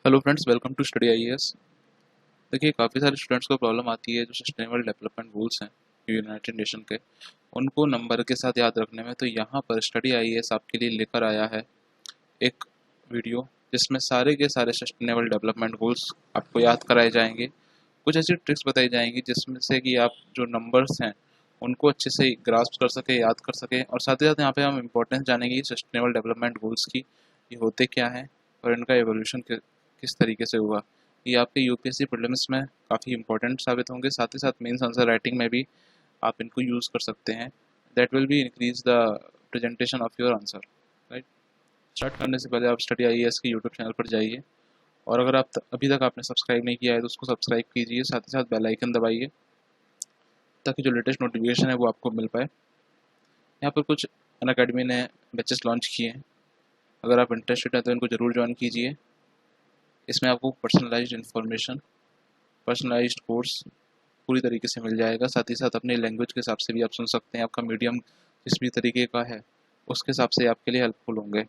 Hello friends, welcome to study IAS. देखिए, काफ़ी सारे स्टूडेंट्स को प्रॉब्लम आती है जो सस्टेनेबल डेवलपमेंट गोल्स हैं यूनाइटेड नेशन के, उनको नंबर के साथ याद रखने में। तो यहाँ पर स्टडी आईएएस आपके लिए लेकर आया है एक वीडियो जिसमें सारे के सारे सस्टेनेबल डेवलपमेंट गोल्स आपको याद कराए जाएंगे। कुछ ऐसी ट्रिक्स बताई जाएंगी जिसमें से कि आप जो नंबर्स हैं उनको अच्छे से ग्रास्प कर सके, याद कर सके, और साथ ही साथ यहाँ पे हम इम्पोर्टेंस जानेंगे सस्टेनेबल डेवलपमेंट गोल्स की, ये होते क्या हैं और इनका एवोल्यूशन किस तरीके से हुआ। ये आपके यूपीएससी प्रीलिम्स में काफ़ी इंपॉर्टेंट साबित होंगे, साथ ही साथ मेंस आंसर राइटिंग में भी आप इनको यूज़ कर सकते हैं। That will be increase the presentation of your answer, right. Start करने से पहले आप स्टडी आईएएस के यूट्यूब चैनल पर जाइए, और अगर आप अभी तक आपने सब्सक्राइब नहीं किया है तो उसको सब्सक्राइब कीजिए, साथ ही साथ बेल आइकन दबाइए ताकि जो लेटेस्ट नोटिफिकेशन है वो आपको मिल पाए। यहाँ पर कुछ अनअकैडमी ने बैचेस लॉन्च किए हैं, अगर आप इंटरेस्टेड हैं तो इनको ज़रूर ज्वाइन कीजिए। इसमें आपको पर्सनलाइज्ड इन्फॉर्मेशन, पर्सनलाइज्ड कोर्स पूरी तरीके से मिल जाएगा। साथ ही साथ अपने लैंग्वेज के हिसाब से भी आप सुन सकते हैं, आपका मीडियम जिस भी तरीके का है उसके हिसाब से आपके लिए हेल्पफुल होंगे।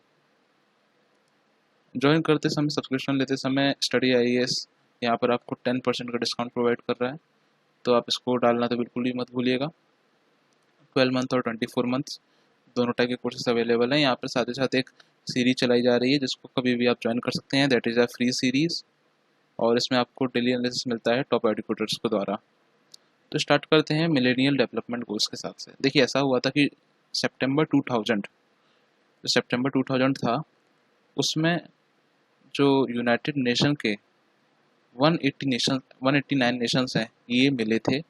ज्वाइन करते समय, सब्सक्रिप्शन लेते समय स्टडी आईएएस यहाँ पर आपको 10% का डिस्काउंट प्रोवाइड कर रहा है, तो आप इसको डालना तो बिल्कुल ही मत भूलिएगा। 12 मंथ और 24 मंथ दोनों टाइप के कोर्सेज अवेलेबल हैं यहाँ पर। साथ ही साथ एक सीरीज चलाई जा रही है जिसको कभी भी आप ज्वाइन कर सकते हैं, that is a free series, और इसमें आपको डेली एनालिसिस मिलता है टॉप एडुकेटर्स के द्वारा। तो स्टार्ट करते हैं मिलेनियल डेवलपमेंट गोल्स के साथ से। देखिए, ऐसा हुआ था कि सितंबर 2000, जो सितंबर 2000 था, उसमें जो यूनाइटेड नेशन के 189 नेशंस हैं ये मिले थे,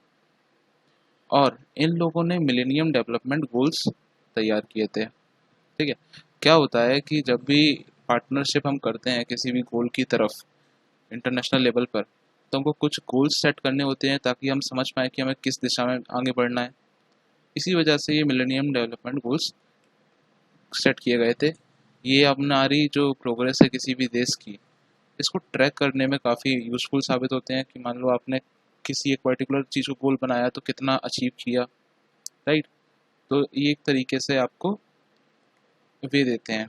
और इन लोगों ने मिलेनियम डेवलपमेंट गोल्स तैयार किए थे। ठीक है। क्या होता है कि जब भी पार्टनरशिप हम करते हैं किसी भी गोल की तरफ इंटरनेशनल लेवल पर, तो हमको कुछ गोल्स सेट करने होते हैं ताकि हम समझ पाएँ कि हमें किस दिशा में आगे बढ़ना है। इसी वजह से ये मिलेनियम डेवलपमेंट गोल्स सेट किए गए थे। ये हमारी जो प्रोग्रेस है किसी भी देश की, इसको ट्रैक करने में काफ़ी यूज़फुल साबित होते हैं कि मान लो आपने किसी एक पर्टिकुलर चीज़ को गोल बनाया तो कितना अचीव किया, राइट। तो ये एक तरीके से आपको वे देते हैं।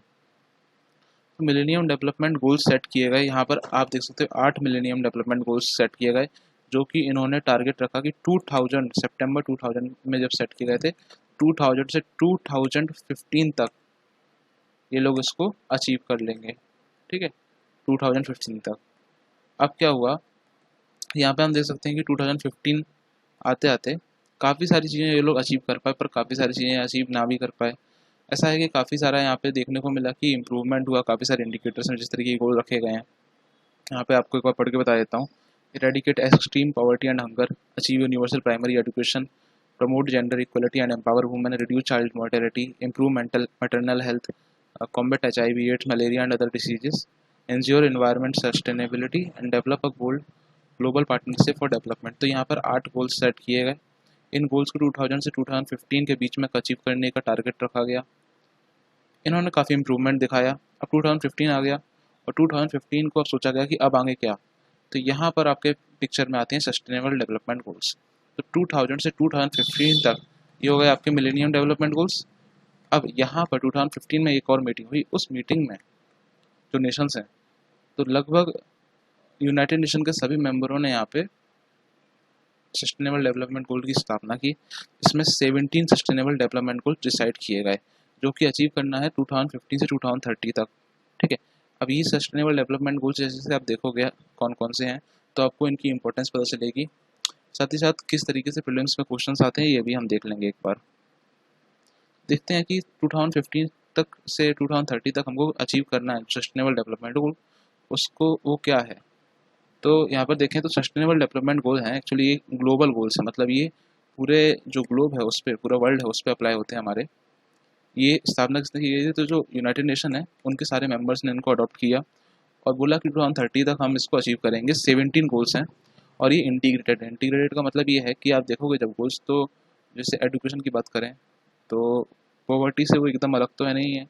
तो मिलेनियम डेवलपमेंट गोल्स सेट किए गए, यहाँ पर आप देख सकते हो 8 मिलेनियम डेवलपमेंट गोल्स सेट किए गए, जो कि इन्होंने टारगेट रखा कि 2000 सितंबर 2000 में जब सेट किए गए थे, 2000 से 2015 तक ये लोग इसको अचीव कर लेंगे। ठीक है, 2015 तक। अब क्या हुआ, यहाँ पे हम देख सकते हैं कि 2015 आते आते काफ़ी सारी चीज़ें ये लोग अचीव कर पाए, पर काफ़ी सारी चीज़ें अचीव ना भी कर पाए। ऐसा है कि काफ़ी सारा यहाँ पे देखने को मिला कि इम्प्रूवमेंट हुआ, काफ़ी सारे इंडिकेटर्स में जिस तरीके के गोल रखे गए हैं। यहाँ पे आपको एक बार पढ़ के बता देता हूँ। Eradicate extreme poverty and hunger, achieve universal primary education, promote gender equality and empower women, reduce child mortality, improve maternal health, combat HIV, AIDS, malaria and other diseases, ensure environment sustainability and develop a global partnership for development। तो यहाँ पर 8 goals set किए गए। इन goals को 2000 से 2015 के बीच में achieve करने का टारगेट रखा गया। इन्होंने काफ़ी इंप्रूवमेंट दिखाया। अब 2015 आ गया, और 2015 को अब सोचा गया कि अब आगे क्या। तो यहाँ पर आपके पिक्चर में आते हैं सस्टेनेबल डेवलपमेंट गोल्स। तो 2000 से 2015 तक ये हो गए आपके मिलेनियम डेवलपमेंट गोल्स। अब यहाँ पर 2015 में एक और मीटिंग हुई। उस मीटिंग में जो नेशंस हैं, तो लगभग यूनाइटेड नेशन के सभी मेंबरों ने यहाँ पे सस्टेनेबल डेवलपमेंट गोल की स्थापना की। इसमें 17 सस्टेनेबल डेवलपमेंट गोल डिसाइड किए गए, जो कि अचीव करना है 2015 से 2030 तक। ठीक है। अब ये सस्टेनेबल डेवलपमेंट गोल्स जैसे जैसे आप देखोगे कौन कौन से हैं, तो आपको इनकी इंपॉर्टेंस पता चलेगी। साथ ही साथ किस तरीके से प्रीलिम्स में क्वेश्चंस आते हैं ये भी हम देख लेंगे एक बार। देखते हैं कि 2015 तक से 2030 तक हमको अचीव करना है सस्टेनेबल डेवलपमेंट गोल, उसको वो क्या है। तो यहाँ पर देखें तो सस्टेनेबल डेवलपमेंट गोल हैं एक्चुअली ये ग्लोबल गोल्स हैं, मतलब ये पूरे जो ग्लोब है उस पर, पूरा वर्ल्ड है उस पर अप्लाई होते हैं हमारे। ये स्थापना किसने की गई थी, तो जो यूनाइटेड नेशन है उनके सारे मेंबर्स ने इनको अडॉप्ट किया और बोला कि 2030 तक हम इसको अचीव करेंगे। 17 गोल्स हैं, और ये इंटीग्रेटेड है। इंटीग्रेटेड का मतलब ये है कि आप देखोगे जब गोल्स, तो जैसे एजुकेशन की बात करें तो पॉवर्टी से वो एकदम अलग तो है नहीं है,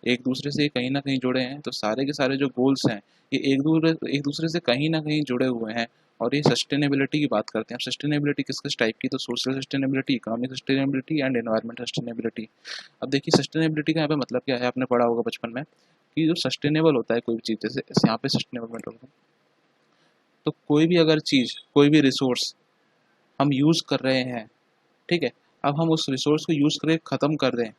एक दूसरे से कहीं ना कहीं जुड़े हैं। तो सारे के सारे जो गोल्स हैं ये एक दूसरे से कहीं ना कहीं जुड़े हुए हैं। और ये सस्टेनेबिलिटी की बात करते हैं। सस्टेनेबिलिटी किस किस टाइप की, तो social sustainability, economic sustainability and environment sustainability. अब देखिए सस्टेनेबिलिटी का यहाँ पे मतलब क्या है, आपने पढ़ा होगा बचपन में कि जो सस्टेनेबल होता है कोई भी चीज़, जैसे यहाँ पे सस्टेनेबल मेट्रोल, तो कोई भी अगर चीज़, कोई भी रिसोर्स हम यूज़ कर रहे हैं, ठीक है, अब हम उस रिसोर्स को यूज़ करके ख़त्म कर दें,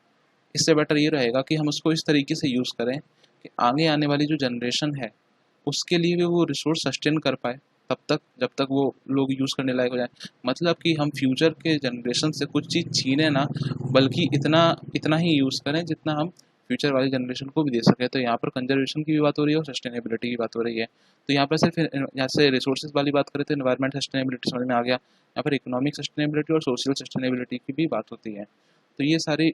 इससे बेटर ये रहेगा कि हम उसको इस तरीके से यूज़ करें कि आगे आने वाली जो जनरेशन है उसके लिए भी वो रिसोर्स सस्टेन कर पाए, तब तक जब तक वो लोग यूज़ करने लायक हो जाए। मतलब कि हम फ्यूचर के जनरेशन से कुछ चीज़ छीने ना, बल्कि इतना इतना ही यूज़ करें जितना हम फ्यूचर वाली जनरेशन को भी दे सकें। तो यहाँ पर कंजर्वेशन की भी बात हो रही है और सस्टेनेबिलिटी की बात हो रही है। तो यहाँ पर सिर्फ यहाँ से रिसोर्सेज वाली बात करें तो एनवायरमेंट सस्टेनेबिलिटी समझ में आ गया, यहाँ पर इकोनॉमिक सस्टेनेबिलिटी और सोशल सस्टेनेबिलिटी की भी बात होती है। तो ये सारी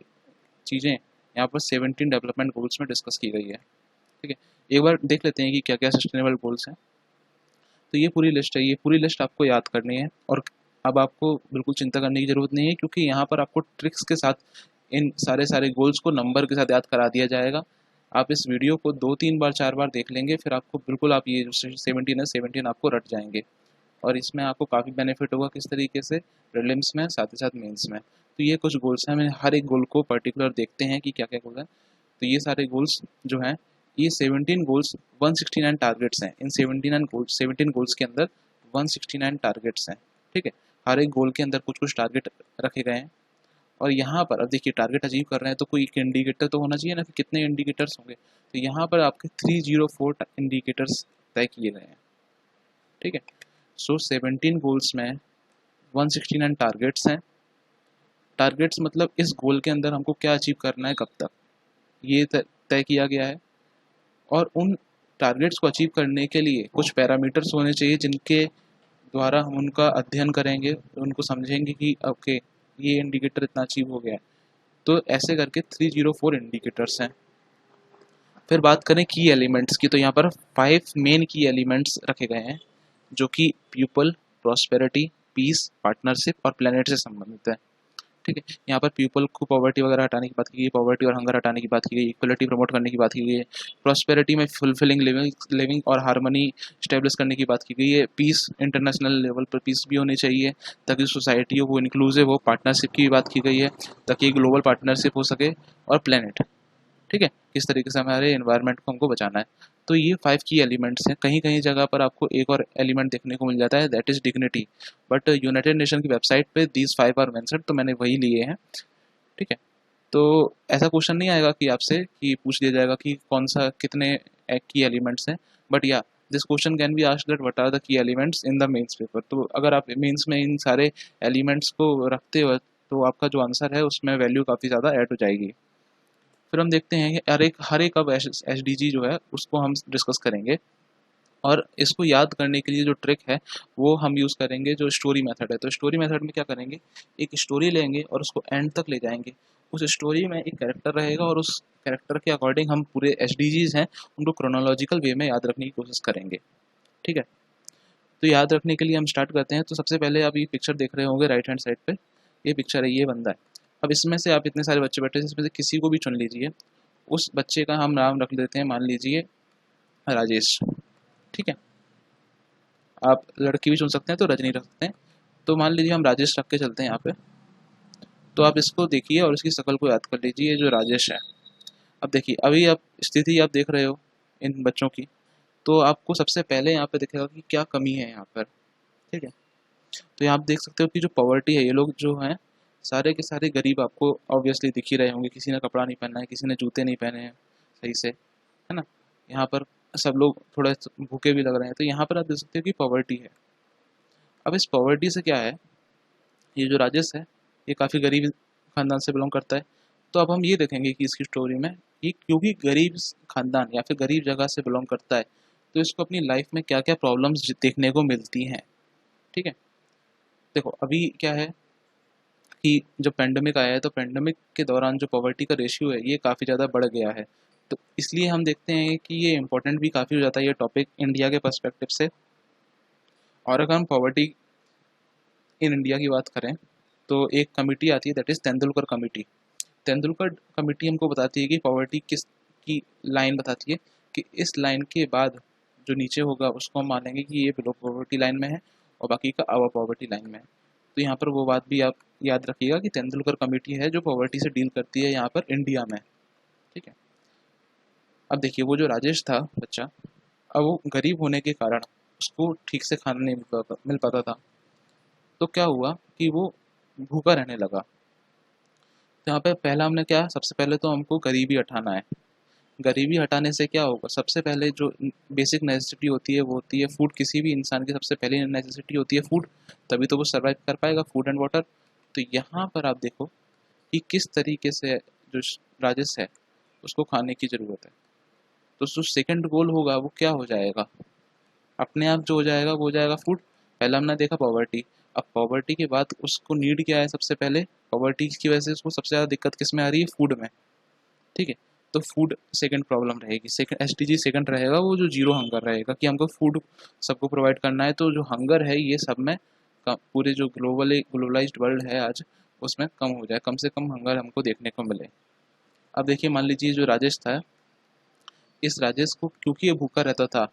चीज़ें यहाँ पर 17 डेवलपमेंट गोल्स में डिस्कस की गई है। ठीक है, एक बार देख लेते हैं कि क्या क्या सस्टेनेबल गोल्स हैं। तो ये पूरी लिस्ट है, ये पूरी लिस्ट आपको याद करनी है और अब आपको बिल्कुल चिंता करने की ज़रूरत नहीं है, क्योंकि यहाँ पर आपको ट्रिक्स के साथ इन सारे गोल्स को नंबर के साथ याद करा दिया जाएगा। आप इस वीडियो को 2-3 बार 4 बार देख लेंगे, फिर आपको बिल्कुल आप ये जो 17 है 17 आपको रट जाएंगे और इसमें आपको काफ़ी बेनिफिट होगा किस तरीके से, प्रीलिम्स में साथ ही साथ मेंस में। तो ये कुछ गोल्स हैं, हमें हर एक गोल को पर्टिकुलर देखते हैं कि क्या क्या गोल है। तो ये सारे गोल्स जो हैं, ये 17 गोल्स 169 टारगेट्स हैं। इन 17 गोल्स के अंदर 169 टारगेट्स हैं। ठीक है, हर एक गोल के अंदर कुछ कुछ टारगेट रखे गए हैं और यहाँ पर अब देखिए टारगेट अचीव कर रहे हैं तो कोई एक इंडिकेटर तो होना चाहिए ना कि कितने इंडिकेटर्स होंगे। तो यहाँ पर आपके 304 इंडिकेटर्स तय किए गए हैं। ठीक है, सो 17 गोल्स में 169 टारगेट्स हैं। टारगेट्स मतलब इस गोल के अंदर हमको क्या अचीव करना है, कब तक, ये तय किया गया है। और उन टारगेट्स को अचीव करने के लिए कुछ पैरामीटर्स होने चाहिए जिनके द्वारा हम उनका अध्ययन करेंगे, उनको समझेंगे कि ओके ये इंडिकेटर इतना अचीव हो गया है। तो ऐसे करके 304 इंडिकेटर्स हैं। फिर बात करें की एलिमेंट्स की, तो यहाँ पर 5 मेन की एलिमेंट्स रखे गए हैं जो कि पीपल, प्रॉस्पेरिटी, पीस, पार्टनरशिप और प्लेनेट से संबंधित है। ठीक है, यहाँ पर पीपल को पॉवर्टी वगैरह हटाने की बात की गई, पॉवर्टी और हंगर हटाने की बात की गई, इक्वलिटी प्रमोट करने की बात की गई है, प्रॉस्पेरिटी में फुलफिलिंग लिविंग और हार्मनी स्टेब्लिश करने की बात की गई है, पीस इंटरनेशनल लेवल पर पीस भी होनी चाहिए ताकि सोसाइटी हो वो इंक्लूसिव हो, पार्टनरशिप की भी बात की गई है ताकि ग्लोबल पार्टनरशिप हो सके, और प्लेनेट, ठीक है, किस तरीके से हमारे एनवायरनमेंट को हमको बचाना है। तो ये 5 की एलिमेंट्स हैं। कहीं कहीं जगह पर आपको एक और एलिमेंट देखने को मिल जाता है, that is dignity, but United nation की वेबसाइट पे दीज 5 आर मेंशन्ड, तो मैंने वही लिए हैं। ठीक है, तो ऐसा क्वेश्चन नहीं आएगा कि आपसे कि पूछ दिया जाएगा कि कौन सा कितने की एलिमेंट्स हैं, बट या this question can be asked that what are the key elements in the mains paper. तो अगर आप मेंस में इन सारे एलिमेंट्स को रखते हो तो आपका जो आंसर है उसमें वैल्यू काफ़ी ज़्यादा ऐड हो जाएगी। फिर हम देखते हैं कि हर एक अब एसडीजी जो है उसको हम डिस्कस करेंगे और इसको याद करने के लिए जो ट्रिक है वो हम यूज़ करेंगे, जो स्टोरी मेथड है। तो स्टोरी मेथड में क्या करेंगे, एक स्टोरी लेंगे और उसको एंड तक ले जाएंगे। उस स्टोरी में एक कैरेक्टर रहेगा और उस कैरेक्टर के अकॉर्डिंग हम पूरे एसडीजीज हैं उनको क्रोनोलॉजिकल वे में याद रखने की कोशिश करेंगे। ठीक है, तो याद रखने के लिए हम स्टार्ट करते हैं। तो सबसे पहले आप ये पिक्चर देख रहे होंगे राइट हैंड साइड पे, ये पिक्चर है, ये बंदा है। अब इसमें से आप इतने सारे बच्चे बैठे हैं, इसमें से किसी को भी चुन लीजिए। उस बच्चे का हम नाम रख लेते हैं, मान लीजिए राजेश। ठीक है, आप लड़की भी चुन सकते हैं तो रजनी रख सकते हैं। तो मान लीजिए हम राजेश रख के चलते हैं यहाँ पे। तो आप इसको देखिए और इसकी शक्ल को याद कर लीजिए, ये जो राजेश है। अब देखिए अभी आप स्थिति आप देख रहे हो इन बच्चों की, तो आपको सबसे पहले यहाँ पे दिखेगा कि क्या कमी है यहाँ पर। ठीक है, तो यहाँ आप देख सकते हो कि जो पॉवर्टी है, ये लोग जो हैं सारे के सारे गरीब आपको ऑब्वियसली दिख ही रहे होंगे। किसी ने कपड़ा नहीं पहना है, किसी ने जूते नहीं पहने हैं सही से, है ना। यहाँ पर सब लोग थोड़ा भूखे भी लग रहे हैं। तो यहाँ पर आप देख सकते हो कि पॉवर्टी है। अब इस पॉवर्टी से क्या है, ये जो राजेश है ये काफ़ी गरीब खानदान से बिलोंग करता है। तो अब हम ये देखेंगे कि इसकी स्टोरी में ये क्योंकि गरीब खानदान या फिर गरीब जगह से बिलोंग करता है तो इसको अपनी लाइफ में क्या क्या प्रॉब्लम्स देखने को मिलती हैं। ठीक है, देखो अभी क्या है कि जब पेंडेमिक आया है तो पेंडेमिक के दौरान जो पॉवर्टी का रेशियो है ये काफ़ी ज़्यादा बढ़ गया है। तो इसलिए हम देखते हैं कि ये इम्पोर्टेंट भी काफ़ी हो जाता है ये टॉपिक इंडिया के पर्सपेक्टिव से। और अगर हम पॉवर्टी इन इंडिया की बात करें तो एक कमिटी आती है, that is Tendulkar committee. Tendulkar committee हमको बताती है कि पॉवर्टी किस की लाइन बताती है कि इस लाइन के बाद जो नीचे होगा उसको हम मानेंगे कि ये बिलो पॉवर्टी लाइन में है और बाकी का अवर पॉवर्टी लाइन में है। तो यहाँ पर वो बात भी आप याद रखिएगा कि तेंदुलकर कमेटी है जो पॉवर्टी से डील करती है यहाँ पर इंडिया में। ठीक है, अब देखिए वो जो राजेश था बच्चा, अब वो गरीब होने के कारण उसको ठीक से खाना नहीं मिल पाता था। तो क्या हुआ कि वो भूखा रहने लगा। तो यहाँ पे पहला हमने क्या, सबसे पहले तो हमको गरीबी हटाना है। गरीबी हटाने से क्या होगा, सबसे पहले जो बेसिक नेसेसिटी होती है वो होती है फूड। किसी भी इंसान की सबसे पहली नेसेसिटी होती है फूड, तभी तो वो सर्वाइव कर पाएगा, फूड एंड वाटर। तो यहाँ पर आप देखो कि किस तरीके से जो राजस है उसको खाने की ज़रूरत है। तो जो सेकंड गोल होगा वो क्या हो जाएगा, अपने आप जो हो जाएगा वो हो जाएगा फूड। पहला हमने देखा पॉवर्टी। अब पॉवर्टी के बाद उसको नीड क्या है, सबसे पहले पॉवर्टी की वजह से उसको सबसे ज़्यादा दिक्कत किस में आ रही है, फूड में। ठीक है, तो फूड सेकंड प्रॉब्लम रहेगी। सेकंड एसडीजी सेकंड रहेगा वो जो जीरो हंगर रहेगा, कि हमको फूड सबको प्रोवाइड करना है। तो जो हंगर है ये सब में पूरे जो ग्लोबलाइज्ड वर्ल्ड है आज, उसमें कम हो जाए, कम से कम हंगर हमको देखने को मिले। अब देखिए मान लीजिए जो राजेश था, इस राजेश को क्योंकि ये भूखा रहता था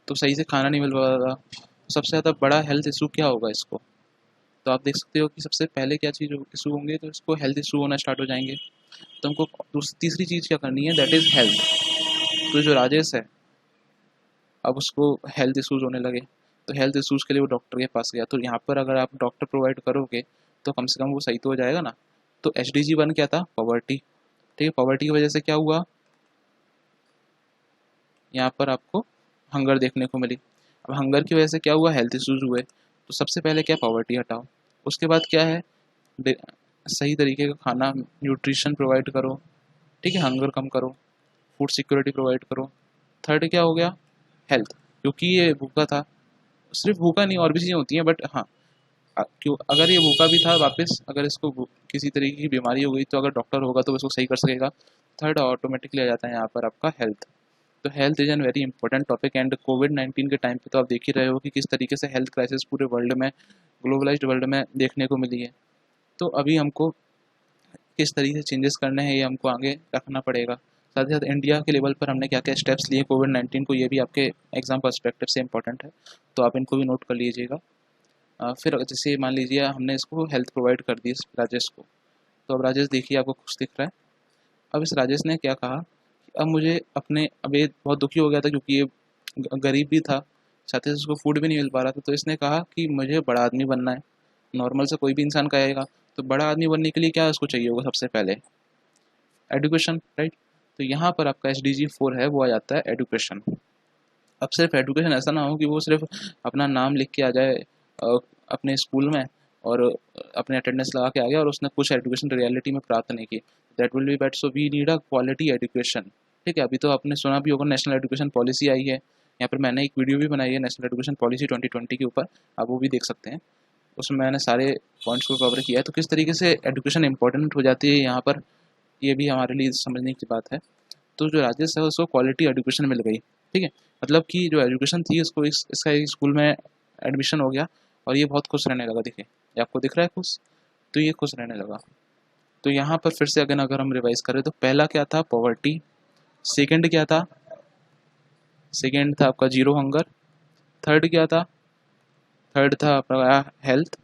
तो सही से खाना नहीं मिल पा रहा था। तो सबसे ज़्यादा बड़ा हेल्थ इशू क्या होगा इसको, तो आप देख सकते हो कि सबसे पहले क्या चीज़ इशू होंगे, तो इसको हेल्थ इशू होना स्टार्ट हो जाएंगे। तो हमको तीसरी चीज़ क्या करनी है, दैट इज़ हेल्थ। तो जो राजेश है अब उसको हेल्थ इश्यूज होने लगे। तो हेल्थ इश्यूज के लिए वो डॉक्टर के पास गया। तो यहाँ पर अगर आप डॉक्टर प्रोवाइड करोगे तो कम से कम वो सही तो हो जाएगा ना। तो एच डी जी वन क्या था, पॉवर्टी। ठीक है, पॉवर्टी की वजह से क्या हुआ, यहाँ पर आपको हंगर देखने को मिली। अब हंगर की वजह से क्या हुआ, हेल्थ इश्यूज हुए। तो सबसे पहले क्या, पॉवर्टी हटाओ। उसके बाद क्या है, सही तरीके का खाना, न्यूट्रिशन प्रोवाइड करो। ठीक है, हंगर कम करो, फूड सिक्योरिटी प्रोवाइड करो। थर्ड क्या हो गया, हेल्थ। क्योंकि ये भूखा था, सिर्फ भूखा नहीं और भी चीज़ें होती हैं, बट हाँ क्यों, अगर ये भूखा भी था वापस, अगर इसको किसी तरीके की बीमारी हो गई तो अगर डॉक्टर होगा तो इसको सही कर सकेगा। थर्ड ऑटोमेटिकली आ जाता है यहाँ पर आपका हेल्थ। तो health is an very important topic. And कोविड-19 के टाइम पे तो आप देख ही रहे हो कि किस तरीके से हेल्थ क्राइसिस पूरे वर्ल्ड में, ग्लोबलाइज्ड वर्ल्ड में देखने को मिली है। तो अभी हमको किस तरीके से चेंजेस करने हैं ये हमको आगे रखना पड़ेगा। साथ ही साथ इंडिया के लेवल पर हमने क्या क्या स्टेप्स लिए कोविड-19 को, ये भी आपके एग्जाम पर्सपेक्टिव से इंपॉर्टेंट है, तो आप इनको भी नोट कर लीजिएगा। फिर जैसे मान लीजिए हमने इसको हेल्थ प्रोवाइड कर दी इस राजेश को। तो अब राजेश देखिए आपको खुश दिख रहा है। अब इस राजेश ने क्या कहा कि अब मुझे अपने, अब ये बहुत दुखी हो गया था क्योंकि ये गरीब भी था, साथ ही साथ उसको फूड भी नहीं मिल पा रहा था। तो इसने कहा कि मुझे बड़ा आदमी बनना है। नॉर्मल से कोई भी इंसान कहेगा। तो बड़ा आदमी बनने के लिए क्या उसको चाहिए होगा, सबसे पहले एजुकेशन, राइट। तो यहाँ पर आपका एच डी जी फोर है वो आ जाता है एजुकेशन। अब सिर्फ एजुकेशन ऐसा ना हो कि वो सिर्फ अपना नाम लिख के आ जाए अपने स्कूल में और अपने अटेंडेंस लगा के आ गया और उसने कुछ एजुकेशन रियलिटी में प्राप्त नहीं की। That will be bad. So we need a quality education. ठीक है, अभी तो आपने सुना भी होगा नेशनल एजुकेशन पॉलिसी आई है। यहाँ पर मैंने एक वीडियो भी बनाई है नेशनल एजुकेशन पॉलिसी 2020 के ऊपर, आप वो भी देख सकते हैं। उसमें मैंने सारे पॉइंट्स को कवर किया है। तो किस तरीके से एजुकेशन इंपॉर्टेंट हो जाती है यहाँ पर, ये भी हमारे लिए समझने की बात है। तो जो राजेश है उसको क्वालिटी एजुकेशन मिल गई। ठीक है, मतलब कि जो एजुकेशन थी उसको इसका एक स्कूल में एडमिशन हो गया और ये बहुत खुश रहने लगा। देखिए ये आपको दिख रहा है खुश, तो ये खुश रहने लगा। तो यहाँ पर फिर से अगर हम रिवाइज करें तो पहला क्या था, पॉवर्टी। सेकंड क्या था, सेकंड था आपका जीरो हंगर। थर्ड क्या था, थर्ड था आपका हेल्थ।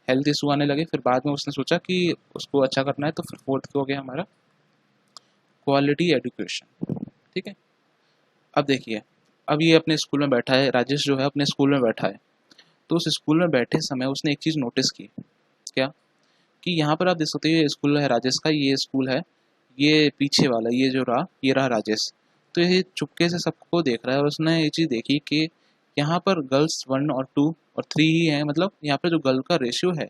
हेल्थ इशू आने लगे, फिर बाद में उसने सोचा कि उसको अच्छा करना है, तो फिर फोर्थ हो गया हमारा क्वालिटी एजुकेशन। ठीक है, अब देखिए अब ये अपने स्कूल में बैठा है, राजेश जो है अपने स्कूल में बैठा है। तो उस स्कूल में बैठे समय उसने एक चीज़ नोटिस की। क्या, कि यहाँ पर आप देख सकते हो ये स्कूल है राजेश का, ये स्कूल है, ये पीछे वाला ये जो रहा ये रहा राजेश। तो ये चुपके से सबको देख रहा है और उसने ये चीज़ देखी कि यहाँ पर गर्ल्स 1 और 2 और 3 ही हैं। मतलब यहाँ पर जो गर्ल का रेशियो है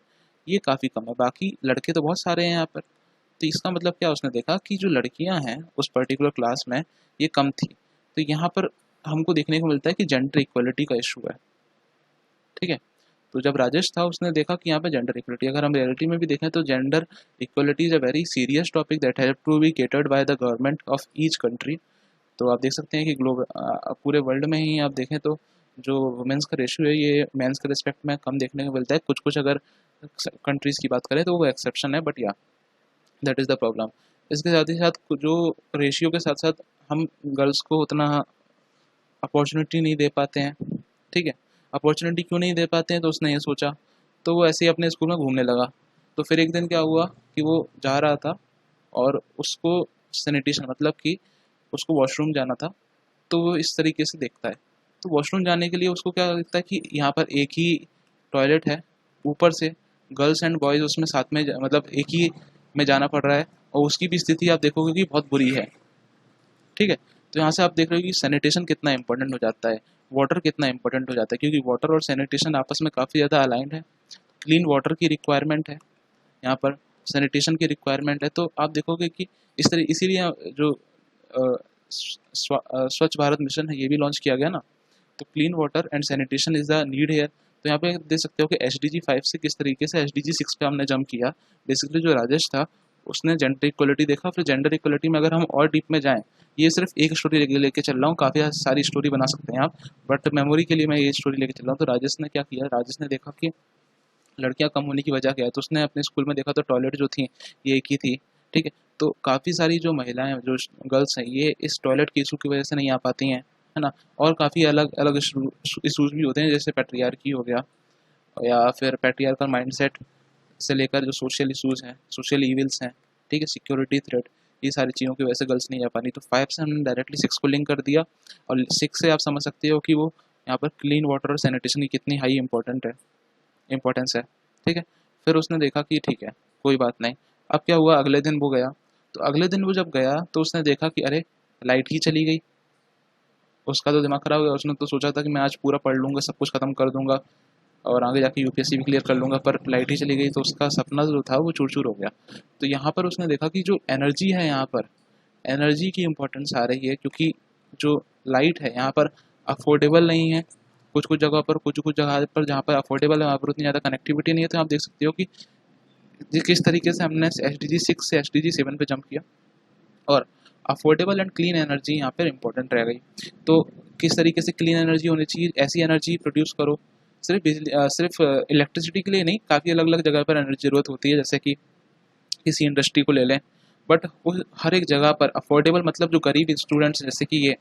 ये काफ़ी कम है, बाकी लड़के तो बहुत सारे हैं यहाँ पर। तो इसका मतलब क्या, उसने देखा कि जो लड़कियां हैं उस पर्टिकुलर क्लास में ये कम थी। तो यहाँ पर हमको देखने को मिलता है कि जेंडर इक्वलिटी का इशू है। ठीक है, तो जब राजेश था उसने देखा कि यहाँ पे जेंडर इक्वलिटी, अगर हम रियलिटी में भी देखें तो gender equality is a very serious topic that have to be catered by the government of each country. तो आप देख सकते हैं कि पूरे वर्ल्ड में ही आप देखें तो जो वुमेंस का रेशियो है ये मेंस के रिस्पेक्ट में कम देखने को मिलता है। कुछ कुछ अगर कंट्रीज़ की बात करें तो वो एक्सेप्शन है, बट या दैट इज़ द प्रॉब्लम। इसके साथ ही साथ जो रेशियो के साथ साथ हम गर्ल्स को उतना अपॉर्चुनिटी नहीं दे पाते हैं। ठीक है, अपॉर्चुनिटी क्यों नहीं दे पाते हैं, तो उसने ये सोचा, तो वो ऐसे ही अपने स्कूल में घूमने लगा। तो फिर एक दिन क्या हुआ कि वो जा रहा था और उसको सैनिटेशन मतलब कि उसको वॉशरूम जाना था, तो वो इस तरीके से देखता है। तो वॉशरूम जाने के लिए उसको क्या लगता है कि यहाँ पर एक ही टॉयलेट है, ऊपर से गर्ल्स एंड बॉयज़ उसमें साथ में मतलब एक ही में जाना पड़ रहा है, और उसकी भी स्थिति आप देखोगे कि बहुत बुरी है। ठीक है, तो यहाँ से आप देख रहे हो कि सैनिटेशन कितना इंपॉर्टेंट हो जाता है, वाटर कितना इंपॉर्टेंट हो जाता है, क्योंकि वाटर और सैनिटेशन आपस में काफ़ी ज़्यादा अलाइंड है। क्लीन वाटर की रिक्वायरमेंट है यहाँ पर, सैनिटेशन की रिक्वायरमेंट है। तो आप देखोगे कि इस तरह इसीलिए जो स्वच्छ भारत मिशन है ये भी लॉन्च किया गया ना। तो clean water and sanitation is the need here. तो यहाँ पे देख सकते हो कि SDG 5 से किस तरीके से SDG 6 पे हमने जंप किया। बेसिकली जो राजेश था उसने जेंडर इक्वलिटी देखा, फिर जेंडर इक्वलिटी में अगर हम और डीप में जाएं, ये सिर्फ एक स्टोरी लेके चल रहा हूँ, काफ़ी सारी स्टोरी बना सकते हैं आप, बट मेमोरी के लिए मैं ये स्टोरी लेके चल रहा हूँ। तो राजेश ने क्या किया, राजेश ने देखा कि लड़कियां कम होने की वजह क्या है, तो उसने अपने स्कूल में देखा तो टॉयलेट जो थी ये एक ही थी। ठीक है, तो काफ़ी सारी जो महिलाएं जो गर्ल्स हैं ये इस टॉयलेट के इशू की वजह से नहीं आ पाती हैं, है ना। और काफ़ी अलग अलग इशूज़ भी होते हैं, जैसे पैट्रियार्की हो गया, या फिर पैट्रियार्कल माइंडसेट से लेकर जो सोशल इशूज़ हैं, सोशल इविल्स हैं, ठीक है, सिक्योरिटी थ्रेट, ये सारी चीज़ों की वजह से गर्ल्स नहीं जा पानी। तो 5 से हमने डायरेक्टली 6 को लिंक कर दिया, और 6 से आप समझ सकते हो कि वो यहाँ पर क्लीन वाटर और सैनिटेशन की कितनी हाई इंपॉर्टेंस है। ठीक है, फिर उसने देखा कि ठीक है कोई बात नहीं। अब क्या हुआ, अगले दिन वो गया, तो अगले दिन वो जब गया तो उसने देखा कि अरे लाइट ही चली गई। उसका तो दिमाग खराब हो गया, उसने तो सोचा था कि मैं आज पूरा पढ़ लूँगा, सब कुछ खत्म कर दूंगा और आगे जाके यूपीएससी भी क्लियर कर लूँगा, पर लाइट ही चली गई, तो उसका सपना जो था वो चूर-चूर हो गया। तो यहाँ पर उसने देखा कि जो एनर्जी है यहाँ पर, एनर्जी की इम्पोर्टेंस आ रही है, क्योंकि जो लाइट है यहाँ पर अफोर्डेबल नहीं है। कुछ-कुछ जगह पर, कुछ-कुछ जगह पर जहाँ पर अफोर्डेबल है वहाँ पर उतनी ज़्यादा कनेक्टिविटी नहीं है। तो आप देख सकते हो कि किस तरीके से हमने SDG 6 से SDG 7 पे जंप किया, और अफोर्डेबल एंड क्लीन एनर्जी यहाँ पर इम्पोर्टेंट रह गई। तो किस तरीके से क्लीन एनर्जी होनी चाहिए, ऐसी एनर्जी प्रोड्यूस करो, सिर्फ बिजली सिर्फ इलेक्ट्रिसिटी के लिए नहीं, काफ़ी अलग अलग जगह पर एनर्जी ज़रूरत होती है। जैसे कि किसी इंडस्ट्री को ले लें, बट वो हर एक जगह पर अफोर्डेबल, मतलब जो गरीब स्टूडेंट्स जैसे कि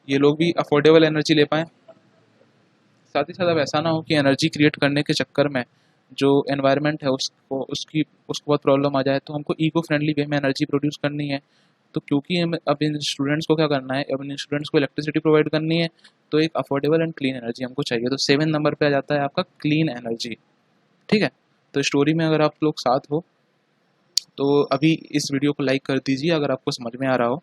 ये लोग भी अफोर्डेबल एनर्जी ले पाएँ। साथ ही साथ अब ऐसा ना हो कि एनर्जी क्रिएट करने के चक्कर में जो एनवायरनमेंट है उसको बहुत प्रॉब्लम आ जाए। तो हमको इको फ्रेंडली वे में एनर्जी प्रोड्यूस करनी है। तो क्योंकि हम अब इन स्टूडेंट्स को क्या करना है, अब इन स्टूडेंट्स को इलेक्ट्रिसिटी प्रोवाइड करनी है, तो एक अफोर्डेबल एंड क्लीन एनर्जी हमको चाहिए। तो 7 नंबर पे आ जाता है आपका क्लीन एनर्जी। ठीक है, तो स्टोरी में अगर आप लोग साथ हो तो अभी इस वीडियो को लाइक कर दीजिए अगर आपको समझ में आ रहा हो।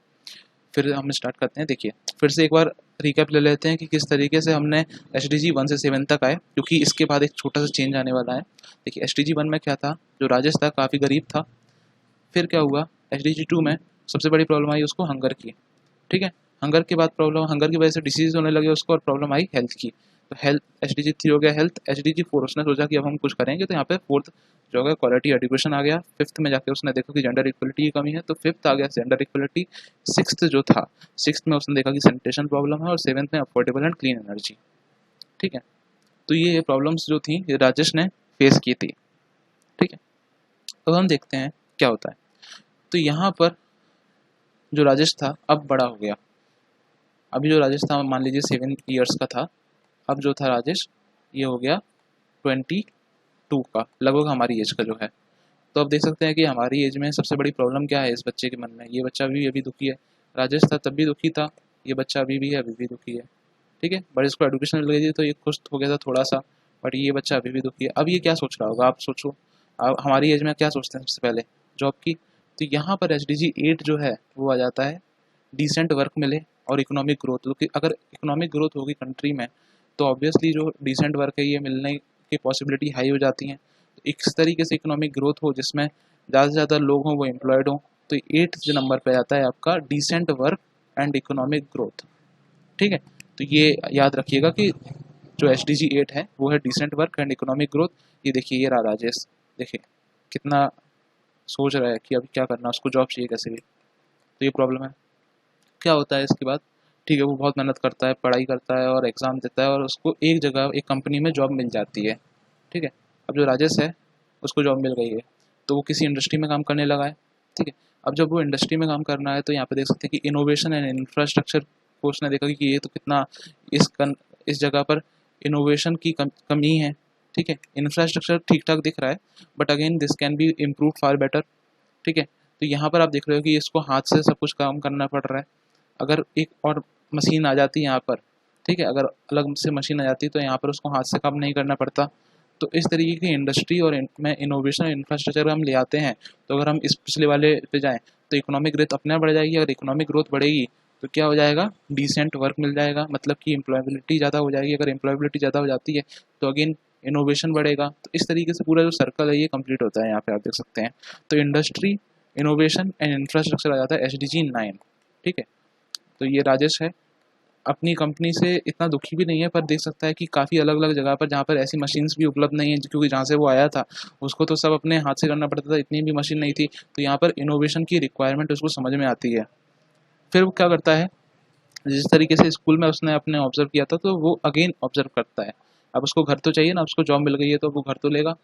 फिर हम स्टार्ट करते हैं। देखिए, फिर से एक बार रिकैप ले लेते हैं कि किस तरीके से हमने SDG 1 से 7 तक आए, क्योंकि इसके बाद एक छोटा सा चेंज आने वाला है। देखिए, SDG 1 में क्या था, जो राजेश था काफ़ी गरीब था। फिर क्या हुआ, SDG 2 में सबसे बड़ी प्रॉब्लम आई उसको हंगर की। ठीक है, हंगर के बाद प्रॉब्लम, हंगर की वजह से डिसीज होने लगे उसको, और प्रॉब्लम आई हेल्थ की। तो हेल्थ SDG 3 हो गया हेल्थ। SDG 4 उसने सोचा कि अब हम कुछ करेंगे, तो यहाँ पे फोर्थ जो हो गया क्वालिटी एजुकेशन आ गया। फिफ्थ में जाके उसने देखा कि जेंडर इक्वलिटी की कमी है, तो फिफ्थ आ गया जेंडर इक्वलिटी। सिक्स्थ जो था, सिक्स्थ में उसने देखा कि सैनिटेशन प्रॉब्लम है, और सेवन्थ में अफोर्डेबल एंड क्लीन एनर्जी। ठीक है, तो ये प्रॉब्लम्स जो थी ये राजेश ने फेस की थी। ठीक है, अब हम देखते हैं क्या होता है। तो यहाँ पर जो राजेश था अब बड़ा हो गया। अभी जो राजेश था मान लीजिए 7 ईयर्स का था, अब जो था राजेश ये हो गया 22 का, लगभग हमारी एज का जो है। तो अब देख सकते हैं कि हमारी एज में सबसे बड़ी प्रॉब्लम क्या है इस बच्चे के मन में। ये बच्चा अभी दुखी है, राजेश था तब भी दुखी था, ये बच्चा अभी भी है, अभी भी दुखी है। ठीक है, बट इसको एडुकेशन मिल गई थी तो ये खुश हो गया था थोड़ा सा, बट ये बच्चा अभी भी दुखी है। अब ये क्या सोच रहा होगा, आप सोचो। अब हमारी एज में क्या सोचते हैं सबसे पहले, जॉब की। तो यहाँ पर SDG 8 जो है वो आ जाता है डिसेंट वर्क मिले और इकोनॉमिक ग्रोथ। क्योंकि अगर इकोनॉमिक ग्रोथ होगी कंट्री में तो ऑब्वियसली जो डिसेंट वर्क है ये मिलने की पॉसिबिलिटी हाई हो जाती है। तो इस तरीके से इकोनॉमिक ग्रोथ हो जिसमें ज़्यादा से ज़्यादा लोग हों, वो एम्प्लॉयड हों। तो 8 जो नंबर पे आता है आपका decent work and economic growth. ठीक है, तो ये याद रखिएगा कि जो SDG 8 है वो है decent work and economic growth. ये देखिए, ये रहा राजेश, देखिए कितना सोच रहा है कि अभी क्या करना, उसको जॉब चाहिए कैसे भी। तो ये प्रॉब्लम है। क्या होता है इसके बाद, ठीक है, वो बहुत मेहनत करता है, पढ़ाई करता है और एग्ज़ाम देता है, और उसको एक जगह एक कंपनी में जॉब मिल जाती है। ठीक है, अब जो राजेश है उसको जॉब मिल गई है, तो वो किसी इंडस्ट्री में काम करने लगा है। ठीक है, अब जब वो इंडस्ट्री में काम करना है तो यहाँ पे देख सकते हैं कि इनोवेशन एंड इंफ्रास्ट्रक्चर को उसने देखा कि ये तो कितना इस जगह पर इनोवेशन की कमी है। ठीक है, इंफ्रास्ट्रक्चर ठीक ठाक दिख रहा है, but again this can be improve far better. ठीक है, तो यहाँ पर आप देख रहे हो कि इसको हाथ से सब कुछ काम करना पड़ रहा है। अगर एक और मशीन आ जाती है यहाँ पर, ठीक है, अगर अलग से मशीन आ जाती है तो यहाँ पर उसको हाथ से काम नहीं करना पड़ता। तो इस तरीके की इंडस्ट्री और में इनोवेशन इंफ्रास्ट्रक्चर हम ले आते हैं, तो अगर हम इस पिछले वाले पे जाएँ तो इकोनॉमिक ग्रोथ अपने आप बढ़ जाएगी। अगर इकोनॉमिक ग्रोथ बढ़ेगी तो क्या हो जाएगा, डिसेंट वर्क मिल जाएगा, मतलब कि एम्प्लॉयबिलिटी ज़्यादा हो जाएगी। अगर एम्प्लॉयबिलिटी ज़्यादा हो जाती है तो अगेन इनोवेशन बढ़ेगा। तो इस तरीके से पूरा जो सर्कल है ये कंप्लीट होता है, यहाँ पे आप देख सकते हैं। तो इंडस्ट्री, इनोवेशन एंड इंफ्रास्ट्रक्चर आ जाता है SDG 9, ठीक है। तो ये राजेश है, अपनी कंपनी से इतना दुखी भी नहीं है, पर देख सकता है कि काफ़ी अलग अलग जगह पर जहाँ पर ऐसी मशीन्स भी उपलब्ध नहीं है, क्योंकि जहाँ से वो आया था उसको तो सब अपने हाथ से करना पड़ता था, इतनी भी मशीन नहीं थी। तो यहाँ पर इनोवेशन की रिक्वायरमेंट उसको समझ में आती है। फिर वो क्या करता है, जिस तरीके से स्कूल में उसने अपने ऑब्जर्व किया था तो वो अगेन ऑब्जर्व करता है। अब उसको घर तो चाहिए ना, उसको जॉब मिल गई है तो वो घर तो लेगा।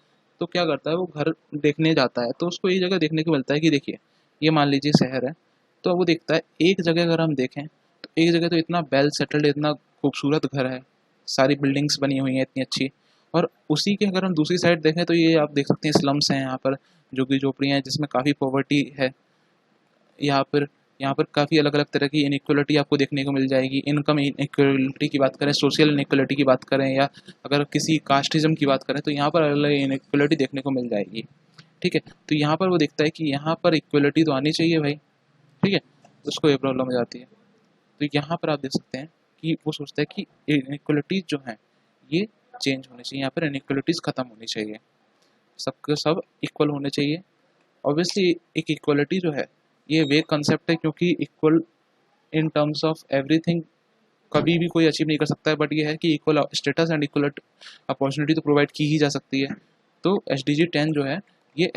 तो क्या करता है, वो घर देखने जाता है। तो उसको ये जगह देखने को मिलता है कि देखिए, ये मान लीजिए शहर है। तो वो देखता है एक जगह अगर हम देखें तो एक जगह तो इतना वेल सेटल्ड, इतना खूबसूरत घर है, सारी बिल्डिंग्स बनी हुई हैं इतनी अच्छी। और उसी के अगर हम दूसरी साइड देखें तो ये आप देख सकते हैं स्लम्स हैं यहाँ पर, जो कि झोपड़ियाँ हैं जिसमें काफ़ी पॉवर्टी है। यहाँ पर यहाँ पर काफ़ी अलग अलग तरह की इनइक्वलिटी आपको देखने को मिल जाएगी। इनकम इनइक्वलिटी की बात करें, सोशल इनइक्वलिटी की बात करें, या अगर किसी कास्टिज्म की बात करें तो यहाँ पर अलग अलग इनइक्वलिटी देखने को मिल जाएगी, ठीक है। तो यहाँ पर वो देखता है कि यहाँ पर इक्वलिटी तो आनी चाहिए भाई, ठीक है। उसको ये प्रॉब्लम हो जाती है। तो यहाँ पर आप देख सकते हैं कि वो सोचता है कि इनइक्वलिटीज जो हैं ये चेंज होनी चाहिए, यहाँ पर इनइक्वलिटीज़ ख़त्म होनी चाहिए, सबके सब इक्वल होने चाहिए। ऑब्वियसली एक इक्वलिटी जो है ये वे कंसेप्ट है, क्योंकि equal in terms of everything कभी भी कोई अचीव नहीं कर सकता है, बट ये है कि equal status and equal opportunity तो प्रोवाइड की ही जा सकती है। तो SDG 10 जो है ये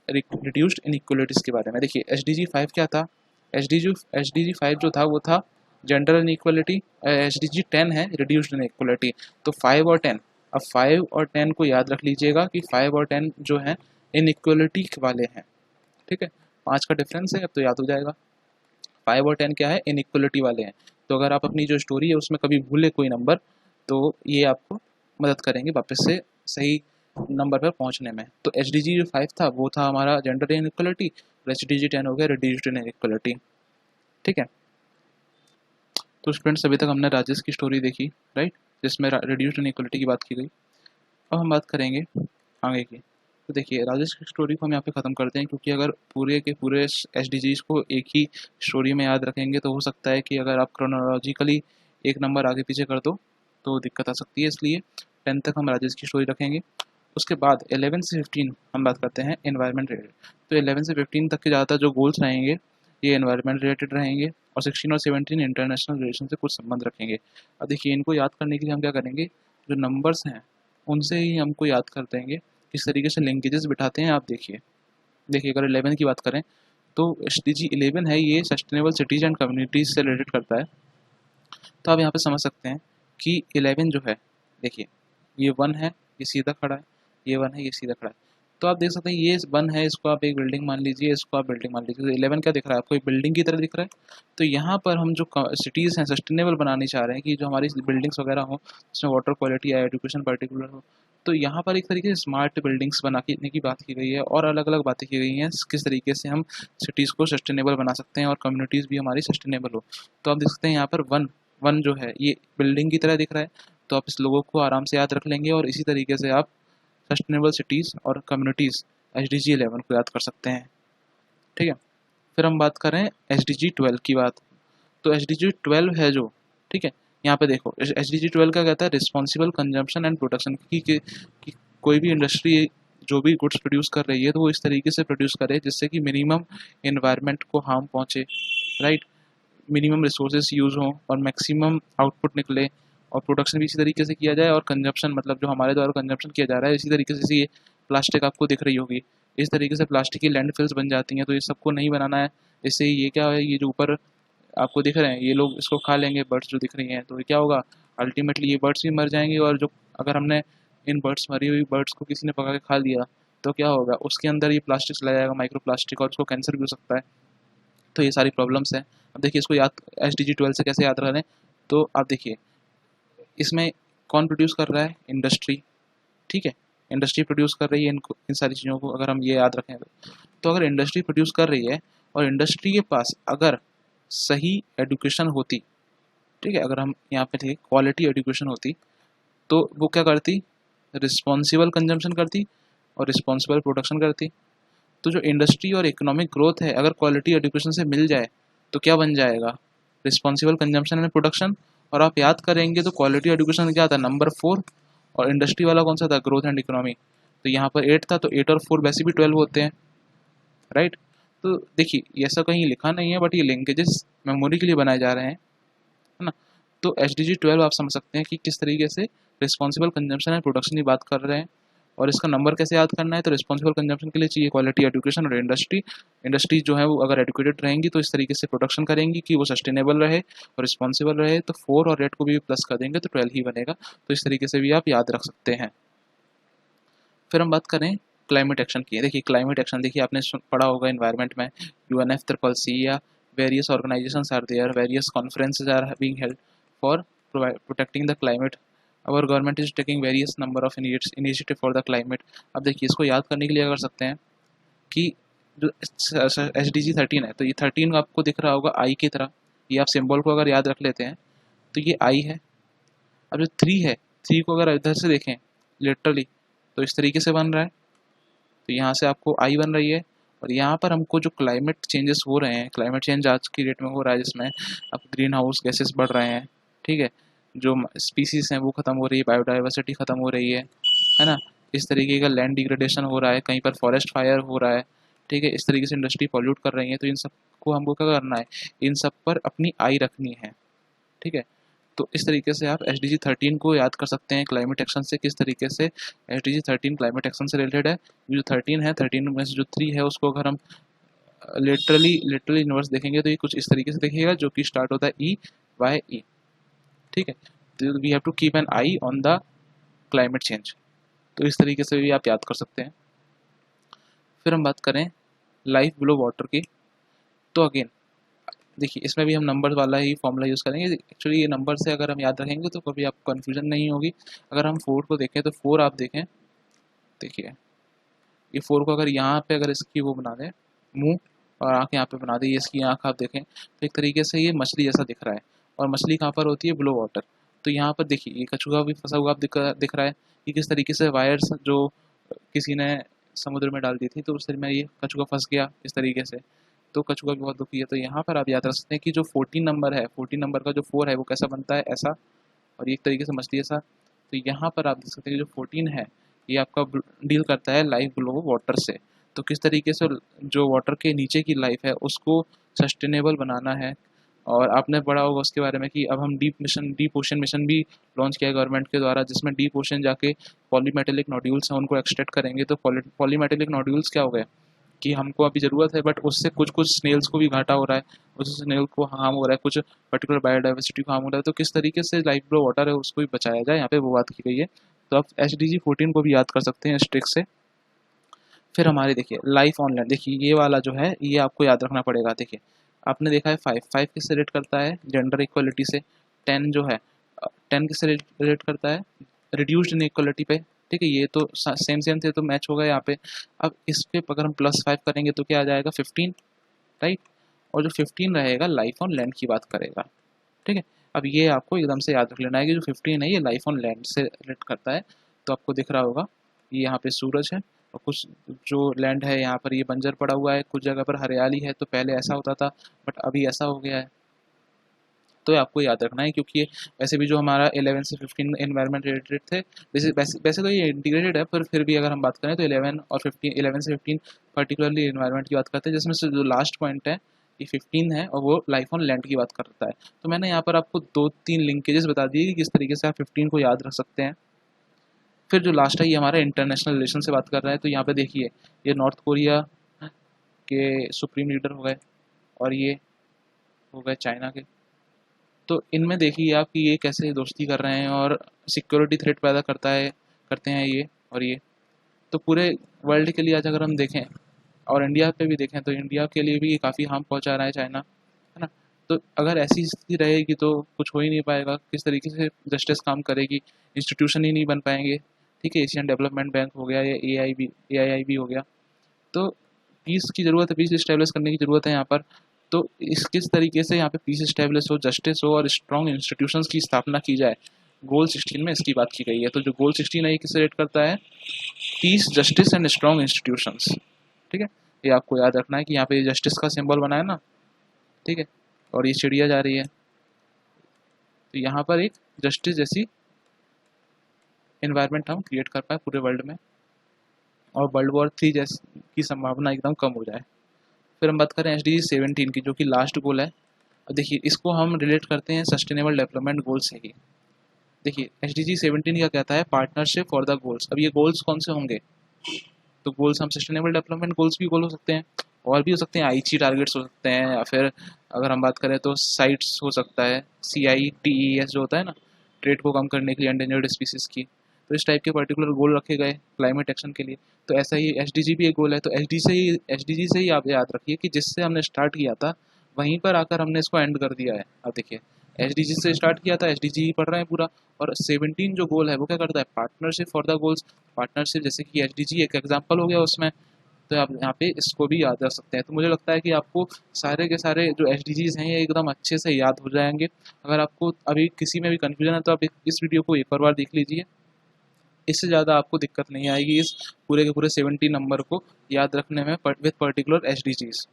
रिड्यूस्ड इनइक्वलिटीज़ के बारे में। देखिए SDG 5 क्या था, एस डी जी 5 जो था वो था जेंडर इनइक्वलिटी, SDG 10 है रिड्यूस्ड इनइक्वलिटी। तो 5 और 10, अब 5 और 10 को याद रख लीजिएगा कि 5 और 10 जो है इनइक्वलिटी वाले हैं, ठीक है। 5 का डिफरेंस है, अब तो याद हो जाएगा। 5 और 10 क्या है, इनइक्वलिटी वाले हैं। तो अगर आप अपनी जो स्टोरी है उसमें कभी भूले कोई नंबर, तो ये आपको मदद करेंगे वापस से सही नंबर पर पहुंचने में। तो SDG जो 5 था वो था हमारा जेंडर इनइक्वलिटी, और SDG 10 हो गया रिड्यूस्ड इनइक्वलिटी, ठीक है। तो स्टूडेंट्स अभी तक हमने राजेश की स्टोरी देखी, राइट, जिसमें रिड्यूस्ड इनइक्वलिटी की बात की गई। अब हम बात करेंगे आगे की। तो देखिए राजेश की स्टोरी को हम यहाँ पे ख़त्म करते हैं, क्योंकि अगर पूरे के पूरे SDGs को एक ही स्टोरी में याद रखेंगे तो हो सकता है कि अगर आप क्रोनोलॉजिकली एक नंबर आगे पीछे कर दो तो दिक्कत आ सकती है। इसलिए 10 तक हम राजेश की स्टोरी रखेंगे। उसके बाद 11 से 15 हम बात करते हैं एनवायरनमेंट रिलेटेड। तो 11 से 15 तक के ज़्यादातर जो गोल्स रहेंगे ये एनवायरनमेंट रिलेटेड रहेंगे, और 16 और 17 इंटरनेशनल रिलेशन से कुछ संबंध रखेंगे। अब देखिए इनको याद करने के लिए हम क्या करेंगे, जो नंबर्स हैं उनसे ही हमको याद कर देंगे, किस तरीके से लिंकेजेस बिठाते हैं। आप देखिए अगर 11 की बात करें तो SDG 11 है, ये सस्टेनेबल सिटीज एंड कम्युनिटीज से रिलेटेड करता है। तो आप यहाँ पे समझ सकते हैं कि 11 जो है, देखिए ये 1 है, ये सीधा खड़ा है, ये 1 है, ये सीधा खड़ा है। तो आप देख सकते हैं ये 1 है, इसको आप एक बिल्डिंग मान लीजिए, इसको आप बिल्डिंग मान लीजिए। तो 11 क्या दिख रहा है आपको, एक बिल्डिंग की तरह दिख रहा है। तो यहाँ पर हम जो सिटीज़ हैं सस्टेनेबल बनानी चाह रहे हैं, कि जो हमारी बिल्डिंग्स वगैरह हो जिसमें वाटर क्वालिटी या एजुकेशन पर्टिकुलर हो, तो यहाँ पर एक तरीके से स्मार्ट बिल्डिंग्स बनाने की बात की गई है, और अलग अलग बातें की गई हैं किस तरीके से हम सिटीज़ को सस्टेनेबल बना सकते हैं और कम्युनिटीज़ भी हमारी सस्टेनेबल हो। तो आप देख सकते हैं यहाँ पर 1 जो है ये बिल्डिंग की तरह दिख रहा है। तो आप इस लोगों को आराम से याद रख लेंगे, और इसी तरीके से आप सस्टेनेबल सिटीज़ और कम्युनिटीज़ SDG 11 को याद कर सकते हैं, ठीक है। फिर हम बात करें SDG 12 की बात। तो SDG 12 है जो, ठीक है, यहाँ पे देखो SDG 12 क्या कहता है, रिस्पॉन्सिबल कंजम्पशन एंड प्रोडक्शन की कोई भी इंडस्ट्री जो भी गुड्स प्रोड्यूस कर रही है तो वो इस तरीके से प्रोड्यूस करे जिससे कि मिनिमम एनवायरनमेंट को हार्म पहुँचे, राइट, मिनिमम रिसोर्सेज यूज़ हों और मैक्सिमम आउटपुट निकले, और प्रोडक्शन भी इसी तरीके से किया जाए, और कंजप्शन मतलब जो हमारे द्वारा कंजप्शन किया जा रहा है इसी तरीके से। ये प्लास्टिक आपको दिख रही होगी, इस तरीके से प्लास्टिक की लैंडफिल्स बन जाती हैं। तो ये सबको नहीं बनाना है। इससे ये क्या है, ये जो ऊपर आपको दिख रहे हैं ये लोग इसको खा लेंगे, बर्ड्स जो दिख रही हैं, तो ये क्या होगा, अल्टीमेटली ये बर्ड्स भी मर जाएंगे। और जो अगर हमने इन बर्ड्स मरी हुई बर्ड्स को किसी ने पका के खा लिया तो क्या होगा, उसके अंदर ये प्लास्टिक चला जाएगा, माइक्रो प्लास्टिक, और उसको कैंसर भी हो सकता है। तो ये सारी प्रॉब्लम्स हैं। अब देखिए इसको याद SDG 12 से कैसे याद रखें। तो आप देखिए इसमें कौन प्रोड्यूस कर रहा है, इंडस्ट्री, ठीक है, इंडस्ट्री प्रोड्यूस कर रही है इन सारी चीज़ों को, अगर हम ये याद रखें तो अगर इंडस्ट्री प्रोड्यूस कर रही है और इंडस्ट्री के पास अगर सही एडुकेशन होती, ठीक है, अगर हम यहाँ पे थे क्वालिटी एडुकेशन होती, तो वो क्या करती, रिस्पॉन्सिबल कंजम्पशन करती और रिस्पॉन्सिबल प्रोडक्शन करती। तो जो इंडस्ट्री और इकोनॉमिक ग्रोथ है अगर क्वालिटी एडुकेशन से मिल जाए तो क्या बन जाएगा, रिस्पॉन्सिबल कंजम्पशन एंड प्रोडक्शन। और आप याद करेंगे तो क्वालिटी एडुकेशन क्या था, नंबर 4, और इंडस्ट्री वाला कौन सा था, ग्रोथ एंड इकोनॉमी। तो यहाँ पर 8 था, तो 8 और 4 वैसे भी 12 होते हैं, राइट। तो देखिए ऐसा कहीं लिखा नहीं है, बट ये लिंकेजेस मेमोरी के लिए बनाए जा रहे हैं, है ना। तो SDG 12 आप समझ सकते हैं कि किस तरीके से रिस्पॉन्सिबल कंजम्पशन एंड प्रोडक्शन की बात कर रहे हैं। और इसका नंबर कैसे याद करना है, तो रिस्पॉन्सिबल कंजम्पशन के लिए चाहिए क्वालिटी एडुकेशन और इंडस्ट्री। इंडस्ट्री जो है वो अगर एडुकेटेड रहेंगी तो इस तरीके से प्रोडक्शन करेंगी कि वो सस्टेनेबल रहे और रिस्पॉन्सिबल रहे, तो 4 और 8 को भी प्लस कर देंगे तो 12 ही बनेगा। तो इस तरीके से भी आप याद रख सकते हैं। फिर हम बात करें क्लाइमेट एक्शन की। देखिए क्लाइमेट एक्शन, देखिए आपने पढ़ा होगा इन्वायरमेंट में UNFCCC या various organisations are there, various conferences are being held for protecting the climate. Our government is taking various number of initiative for the climate. अब देखिए इसको याद करने के लिए कर सकते हैं कि जो SDG 13 है, तो ये 13 आपको दिख रहा होगा आई की तरह, ये आप सिंबल को अगर याद रख लेते हैं तो ये आई है। अब जो 3 है, 3 को अगर इधर से देखें लिटरली तो इस तरीके से बन रहा है, तो यहाँ से आपको आई बन रही है। और यहाँ पर हमको जो क्लाइमेट चेंजेस हो रहे हैं, क्लाइमेट चेंज आज की डेट में हो रहा है जिसमें अब ग्रीन हाउस गैसेस बढ़ रहे हैं, ठीक है, जो स्पीसीज हैं वो खत्म हो रही है, बायोडाइवर्सिटी खत्म हो रही है ना। इस तरीके का लैंड डिग्रेडेशन हो रहा है, कहीं पर फॉरेस्ट फायर हो रहा है, ठीक है, इस तरीके से इंडस्ट्री पॉल्यूट कर रही है। तो इन सबको हमको क्या करना है, इन सब पर अपनी आई रखनी है, ठीक है। तो इस तरीके से आप SDG 13 को याद कर सकते हैं क्लाइमेट एक्शन से, किस तरीके से SDG 13 क्लाइमेट एक्शन से रिलेटेड है। जो 13 है, 13 में से जो 3 है उसको अगर हम लिटरली इनवर्स देखेंगे तो ये कुछ इस तरीके से देखिएगा, जो कि स्टार्ट होता है EYE, ठीक है। तो we have to keep an eye on the climate change. तो इस तरीके से भी आप याद कर सकते हैं। फिर हम बात करें लाइफ बिलो वाटर की, तो अगेन देखिए इसमें भी हम नंबर वाला ही फॉर्मूला यूज़ करेंगे। एक्चुअली ये नंबर से अगर हम याद रखेंगे तो कभी आपको कन्फ्यूजन नहीं होगी। अगर हम 4 को देखें तो 4 आप देखें, देखिए ये 4 को अगर यहाँ पे अगर इसकी वो बना दें मुंह और आँख यहाँ पे बना दें, ये इसकी आँख आप देखें तो एक तरीके से ये मछली जैसा दिख रहा है। और मछली कहाँ पर होती है, बिलो वाटर। तो यहाँ पर देखिए ये कछुआ भी फंसा हुआ आप दिख रहा है कि किस तरीके से वायर्स जो किसी ने समुद्र में डाल दी थी, तो उस में ये कछुआ फंस गया इस तरीके से। तो कछुआ भी बहुत दुखी है। तो यहाँ पर आप याद रख सकते हैं कि जो 14 नंबर है, 14 नंबर का जो 4 है वो कैसा बनता है, ऐसा, और ये एक तरीके से मछली ऐसा। तो यहाँ पर आप देख सकते हैं कि जो 14 है ये आपका डील करता है लाइफ बिलो वाटर से। तो किस तरीके से जो वाटर के नीचे की लाइफ है उसको सस्टेनेबल बनाना है। और आपने पढ़ा होगा उसके बारे में कि अब हम डीप ओशन मिशन भी लॉन्च किया है गवर्नमेंट के द्वारा, जिसमें डीप ओशन जाके पॉलीमेटेलिक नोड्यूल्स हैं उनको एक्सट्रैक्ट करेंगे। तो पॉलीमेटेलिक नोड्यूल्स क्या हो गए कि हमको अभी ज़रूरत है, बट उससे कुछ कुछ स्नेल्स को भी घाटा हो रहा है, उस स्नेल को हार्म हो रहा है, कुछ पर्टिकुलर बायोडाइवर्सिटी को हार्म हो रहा है। तो किस तरीके से लाइफ बिलो वाटर है उसको भी बचाया जाए, यहाँ पे वो बात की गई है। तो आप SDG 14 को भी याद कर सकते हैं इस ट्रिक से। फिर हमारे देखिए लाइफ ऑन लैंड, देखिए ये वाला जो है ये आपको याद रखना पड़ेगा। देखिए आपने देखा है 5 किससे रिलेट करता है, जेंडर इक्वलिटी से। 10 जो है 10 किससे रिलेट करता है, रिड्यूस्ड इनइक्वालिटी पे, ठीक है। ये तो सेम सेम थे तो मैच होगा यहाँ पे। अब इस पे अगर हम +5 करेंगे तो क्या आ जाएगा, 15, राइट। और जो 15 रहेगा लाइफ ऑन लैंड की बात करेगा, ठीक है। अब ये आपको एकदम से याद रख लेना है कि जो 15 है ये लाइफ ऑन लैंड से रिलेट करता है। तो आपको दिख रहा होगा ये यहाँ पे सूरज है और कुछ जो लैंड है यहाँ पर ये बंजर पड़ा हुआ है, कुछ जगह पर हरियाली है। तो पहले ऐसा होता था बट अभी ऐसा हो गया है। तो ये आपको याद रखना है, क्योंकि वैसे भी जो हमारा 11 से 15 एनवायरनमेंट रिलेटेड थे, वैसे तो ये इंटीग्रेटेड है, पर फिर भी अगर हम बात करें तो 11 और 15, 11 से 15 पर्टिकुलरली एनवायरनमेंट की बात करते हैं, जिसमें से जो लास्ट पॉइंट है ये 15 है और वो लाइफ ऑन लैंड की बात करता है। तो मैंने यहाँ पर आपको 2-3 लिंकेजेस बता दिए कि किस तरीके से आप 15 को याद रख सकते हैं। फिर जो लास्ट है ये हमारा इंटरनेशनल रिलेशन से बात कर रहा है। तो यहाँ पे देखिए ये नॉर्थ कोरिया के सुप्रीम लीडर हो गए और ये हो गए चाइना के। तो इनमें देखिए आप कि ये कैसे दोस्ती कर रहे हैं और सिक्योरिटी थ्रेट पैदा करते हैं ये और ये। तो पूरे वर्ल्ड के लिए आज अगर हम देखें और इंडिया पे भी देखें तो इंडिया के लिए भी ये काफ़ी हार्म पहुंचा रहा है चाइना, है ना। तो अगर ऐसी स्थिति रहेगी तो कुछ हो ही नहीं पाएगा, किस तरीके से जस्टिस काम करेगी, इंस्टीट्यूशन ही नहीं बन पाएंगे, ठीक है। एशियन डेवलपमेंट बैंक हो गया या AIIB हो गया। तो पीस की ज़रूरत है, पीस इस्टेब्लिश करने की ज़रूरत है यहाँ पर। तो इस किस तरीके से यहाँ पे पीस इस्टेब्लिश हो, जस्टिस हो और स्ट्रॉन्ग इंस्टीट्यूशंस की स्थापना की जाए, गोल 16 में इसकी बात की गई है। तो जो गोल 16 है ये किसे रेट करता है, peace, justice and strong institutions. ठीक है, ये आपको याद रखना है कि यहाँ पे जस्टिस का सिंबल बना है ना, ठीक है, और ये चिड़िया जा रही है, तो यहाँ पर एक जस्टिस जैसी इन्वायरमेंट हम क्रिएट कर पाए पूरे वर्ल्ड में, और वर्ल्ड वॉर 3 जैसी की संभावना एकदम कम हो जाए। फिर हम बात करें SDG 17 की, जो कि लास्ट गोल है। अब देखिए इसको हम रिलेट करते हैं सस्टेनेबल डेवलपमेंट गोल से ही। देखिए SDG 17 क्या कहता है, पार्टनरशिप फॉर द गोल्स। अब ये गोल्स कौन से होंगे, तो गोल्स हम सस्टेनेबल डेवलपमेंट गोल्स भी गोल हो सकते हैं, और भी हो सकते हैं, आईची टारगेट्स हो सकते हैं, या फिर अगर हम बात करें तो साइट्स हो सकता है, CITES जो होता है ना, ट्रेड को कम करने के लिए एंडेंजर्ड स्पीसीज की। तो इस टाइप के पर्टिकुलर गोल रखे गए क्लाइमेट एक्शन के लिए। तो ऐसा ही SDG भी एक गोल है। तो SDG से ही आप याद रखिए कि जिससे हमने स्टार्ट किया था वहीं पर आकर हमने इसको एंड कर दिया है। अब देखिए SDG से स्टार्ट किया था, SDG ही पढ़ रहे हैं पूरा, और 17 जो गोल है वो क्या करता है, partnership for the goals. Partnership जैसे कि SDG एक एग्जाम्पल हो गया उसमें, तो आप यहाँ पे इसको भी याद रख सकते हैं। तो मुझे लगता है कि आपको सारे के सारे जो SDGs हैं ये एकदम अच्छे से याद हो जाएंगे। अगर आपको अभी किसी में भी कन्फ्यूजन है तो आप इस वीडियो को एक और बार देख लीजिए, इससे ज़्यादा आपको दिक्कत नहीं आएगी इस पूरे के पूरे 70 नंबर को याद रखने में विद पर्टिकुलर SDGs।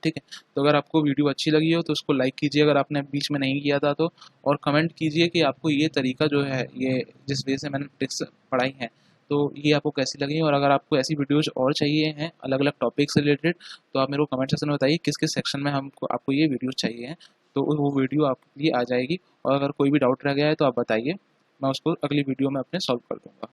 ठीक है, तो अगर आपको वीडियो अच्छी लगी हो तो उसको लाइक कीजिए अगर आपने बीच में नहीं किया था तो, और कमेंट कीजिए कि आपको ये तरीका जो है, ये जिस वे से मैंने ट्रिक्स पढ़ाई हैं, तो ये आपको कैसी लगी। और अगर आपको ऐसी वीडियोज और चाहिए हैं अलग अलग टॉपिक से रिलेटेड, तो आप मेरे को कमेंट सेक्शन में बताइए किस किस सेक्शन में हमको आपको ये वीडियोज चाहिए हैं, तो वो वीडियो आपके लिए आ जाएगी। और अगर कोई भी डाउट रह गया है तो आप बताइए, मैं उसको अगली वीडियो में अपने सॉल्व कर दूँगा।